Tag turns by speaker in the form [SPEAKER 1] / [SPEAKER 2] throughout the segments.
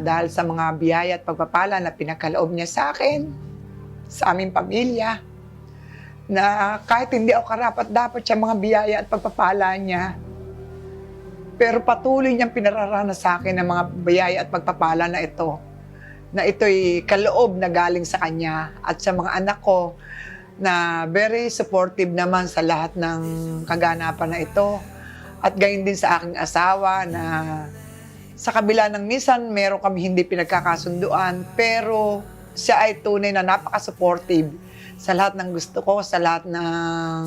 [SPEAKER 1] Dahil sa mga biyaya at pagpapala na pinagkaloob niya sa akin, sa aming pamilya, na kahit hindi ako karapat-dapat sa mga biyaya at pagpapala niya, pero patuloy niyang pinararana sa akin ng mga biyaya at pagpapala na ito'y kaloob na galing sa kanya at sa mga anak ko na very supportive naman sa lahat ng kaganapan na ito. At gayon din sa aking asawa na sa kabila ng minsan meron kami hindi pinagkakasunduan, pero siya ay tunay na napaka-supportive sa lahat ng gusto ko, sa lahat ng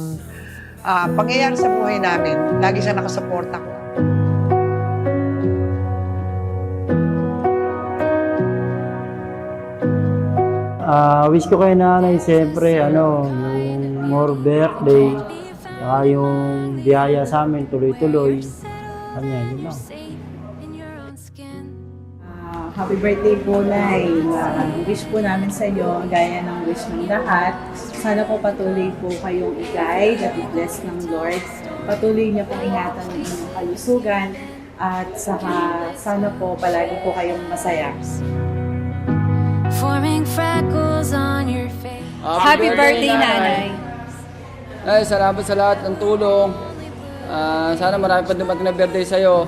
[SPEAKER 1] pangyayari sa buhay namin. Lagi siya nakasuporta ko.
[SPEAKER 2] Wish ko kay nanay, siyempre, yung more birthday, saka yung biyaya sa amin, tuloy-tuloy. Kanya, yun lang.
[SPEAKER 3] Happy birthday po, Nay. Wish po namin sa iyo, gaya ng wish ng lahat. Sana po patuloy po kayong i-guide at i-bless ng Lord. Patuloy niya pong ingatan ng inyong kalusugan at saka sana po palagi po kayong masaya.
[SPEAKER 4] Forming freckles on your face.
[SPEAKER 5] Happy birthday, Nanay!
[SPEAKER 6] Ay, salamat sa lahat ng tulong. Sana marami pa dumating na birthday sa'yo.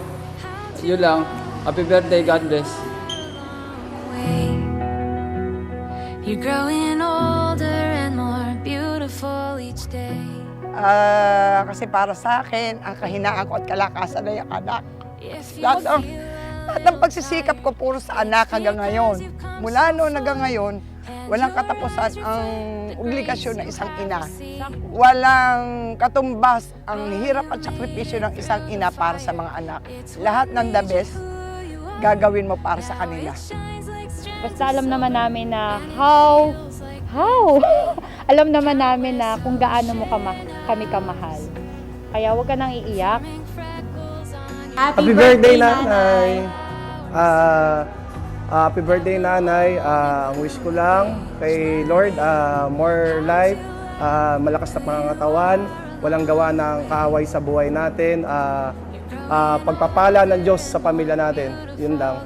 [SPEAKER 6] Yun lang. Happy birthday. God bless.
[SPEAKER 4] You're growing older and more beautiful each day.
[SPEAKER 1] Kasi para sa akin, ang kahinaan ko at kalakasan ay ang anak. Lahat ng pagsisikap ko puro sa anak hanggang ngayon. Mula noon hanggang ngayon, walang katapusan ang obligasyon ng isang ina. Walang katumbas ang hirap at sakripisyo ng isang ina para sa mga anak. Lahat ng the best, gagawin mo para sa kanila.
[SPEAKER 5] Basta alam naman namin na how? Alam naman namin na kung gaano mo kami kamahal. Kaya huwag ka nang iiyak.
[SPEAKER 2] Happy birthday, nanay! Happy birthday, nanay. Ang wish ko lang kay Lord, more life, malakas na pangangatawan, walang gawa ng kaaway sa buhay natin, pagpapala ng Diyos sa pamilya natin. Yun lang.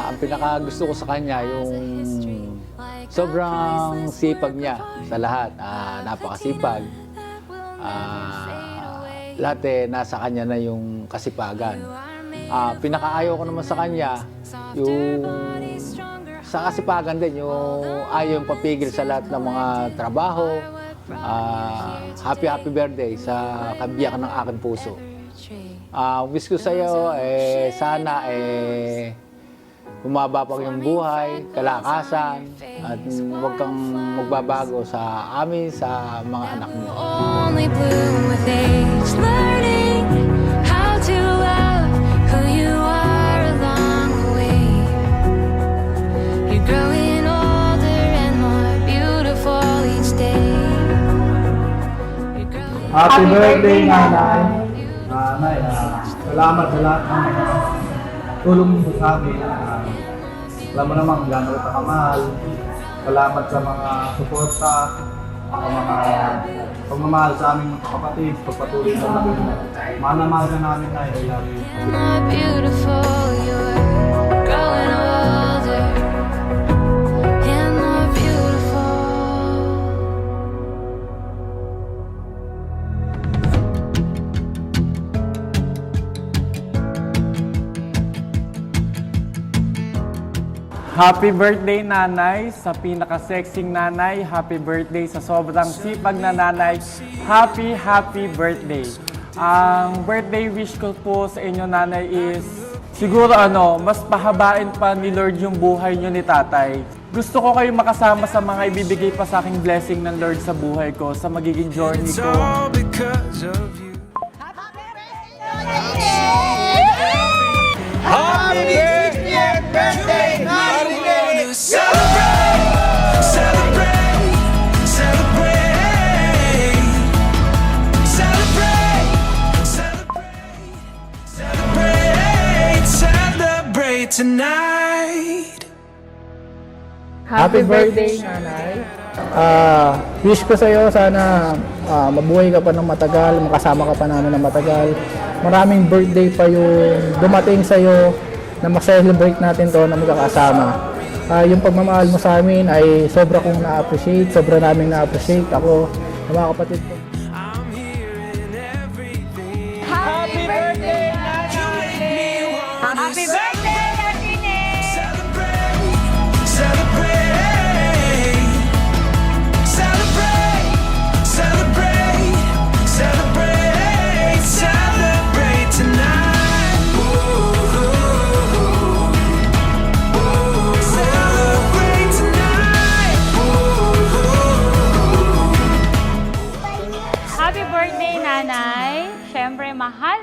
[SPEAKER 7] Ang pinaka-gusto ko sa kanya, yung sobrang sipag niya sa lahat. Napakasipag. Lahat nasa kanya na yung kasipagan. Pinakaayaw ko naman sa kanya, yung sa kasipagan din, yung ayaw yung papigil sa lahat ng mga trabaho. Happy birthday sa kabiyak ng aking puso. Wish ko sa iyo, sana humaba pa yung buhay, kalakasan, at huwag kang magbabago sa amin, sa mga anak mo.
[SPEAKER 4] Only bloom with age, learning how to love who you are along the way. You're growing older and more beautiful each day.
[SPEAKER 2] Happy birthday, nanay! Nanay, salamat sa lahat ng tulong mo sa amin. Alam mo naman, gano'n kita kamahal. Salamat sa mga suporta, sa mga pagmamahal sa aming mga kapatid, pagpatuloy sa namin. Mahal ka namin, Nay. I love you.
[SPEAKER 4] More beautiful, you're growing older and more beautiful.
[SPEAKER 8] Happy birthday, nanay, sa pinaka-sexing nanay. Happy birthday sa sobrang sipag na nanay. Happy birthday. Ang birthday wish ko po sa inyo, nanay, is siguro mas pahabain pa ni Lord yung buhay nyo ni tatay. Gusto ko kayo makasama sa mga ibibigay pa sa aking blessing ng Lord sa buhay ko, sa magiging journey ko.
[SPEAKER 4] Tonight.
[SPEAKER 8] Happy birthday, nanay.
[SPEAKER 9] Wish ko sa'yo, sana mabuhay ka pa ng matagal, makasama ka pa namin ng matagal. Maraming birthday pa yung dumating sa'yo na ma-celebrate natin to na magkakasama. Yung pagmamahal mo sa amin ay sobra kong na-appreciate, sobra naming na-appreciate ako, ng mga kapatid ko.
[SPEAKER 5] Happy birthday, Happy birthday, Atine! Happy birthday, Nanay! Siyempre, mahal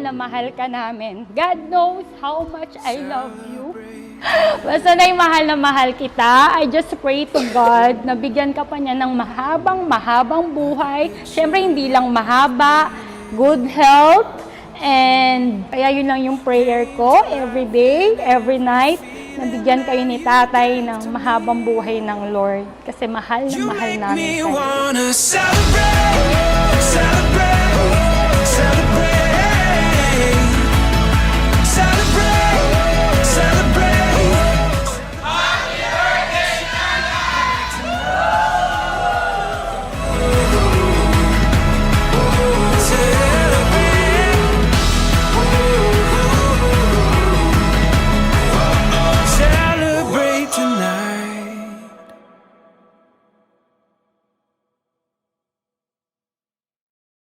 [SPEAKER 5] na mahal ka namin. God knows how much I love you. Basta na mahal na mahal kita. I just pray to God na bigyan ka pa niya ng mahabang buhay. Siyempre, hindi lang mahaba, good health. And kaya yun lang yung prayer ko every day, every night. Nabigyan kayo ni Tatay ng mahabang buhay ng Lord. Kasi mahal na mahal namin kayo.
[SPEAKER 10] Celebrate.